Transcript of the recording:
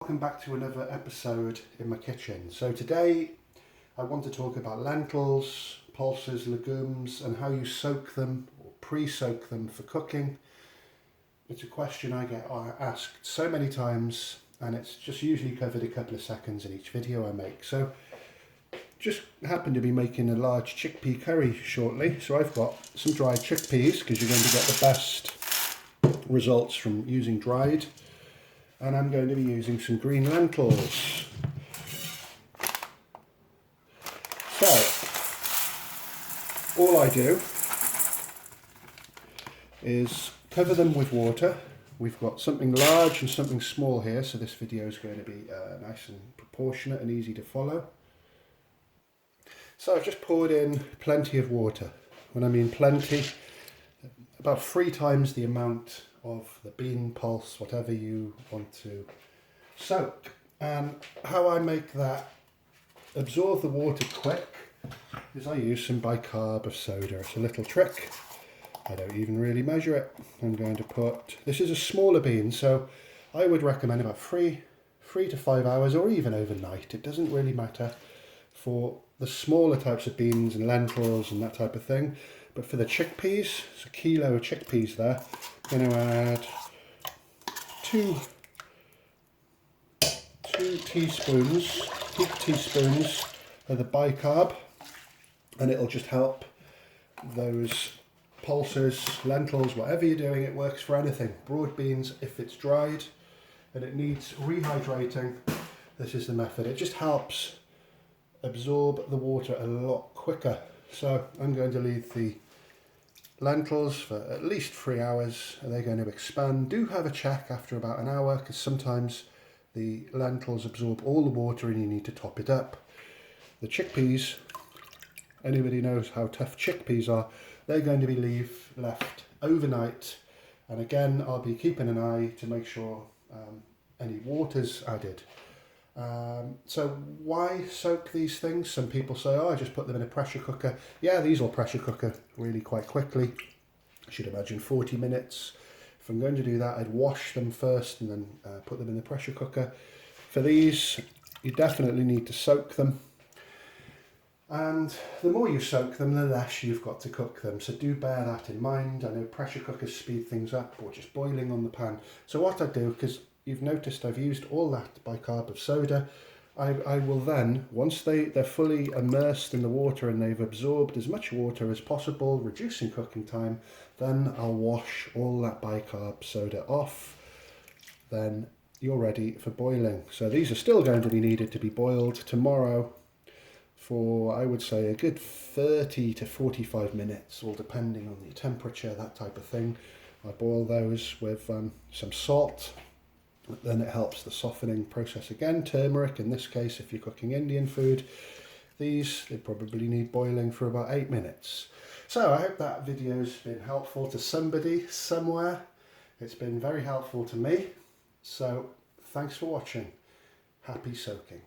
welcome back to another episode in my kitchen. So today I want to talk about lentils, pulses, legumes and how you soak them or pre-soak them for cooking. It's a question I get asked so many times and it's just usually covered a couple of seconds in each video I make. So just happen to be making a large chickpea curry shortly. So I've got some dried chickpeas because you're going to get the best results from using dried. And I'm going to be using some green lentils. So, all I do is cover them with water. We've got something large and something small here, so this video is going to be nice and proportionate and easy to follow. So I've just poured in plenty of water. When I mean plenty, about 3 times the amount of the bean, pulse, whatever you want to soak. And how I make that absorb the water quick is I use some bicarb of soda. It's a little trick. I don't even really measure it. I'm going to put, this is a smaller bean, so I would recommend about 3 to 5 hours or even overnight. It doesn't really matter for the smaller types of beans and lentils and that type of thing. But for the chickpeas, it's a kilo of chickpeas there. I'm going to add 2 teaspoons, heap teaspoons of the bicarb, and it'll just help those pulses, lentils, whatever you're doing, it works for anything. Broad beans, if it's dried and it needs rehydrating, this is the method. It just helps absorb the water a lot quicker. So I'm going to leave the lentils for at least 3 hours and they're going to expand. Do have a check after about an hour because sometimes the lentils absorb all the water and you need to top it up. The chickpeas, anybody knows how tough chickpeas are, they're going to be left overnight, and again I'll be keeping an eye to make sure any water's added. So why soak these things? Some people say, oh, I just put them in a pressure cooker. Yeah, these will pressure cooker really quite quickly. I should imagine 40 minutes. If I'm going to do that, I'd wash them first and then put them in the pressure cooker. For these, you definitely need to soak them. And the more you soak them, the less you've got to cook them. So do bear that in mind. I know pressure cookers speed things up or just boiling on the pan. So what I do, because you've noticed I've used all that bicarb of soda, I will then, once they're fully immersed in the water and they've absorbed as much water as possible, reducing cooking time, then I'll wash all that bicarb soda off. Then you're ready for boiling. So these are still going to be needed to be boiled tomorrow for, I would say, a good 30 to 45 minutes, all depending on the temperature, that type of thing. I boil those with some salt. Then it helps the softening process again. Turmeric, in this case, if you're cooking Indian food. These, they probably need boiling for about 8 minutes. So I hope that video's been helpful to somebody somewhere. It's been very helpful to me. So thanks for watching. Happy soaking.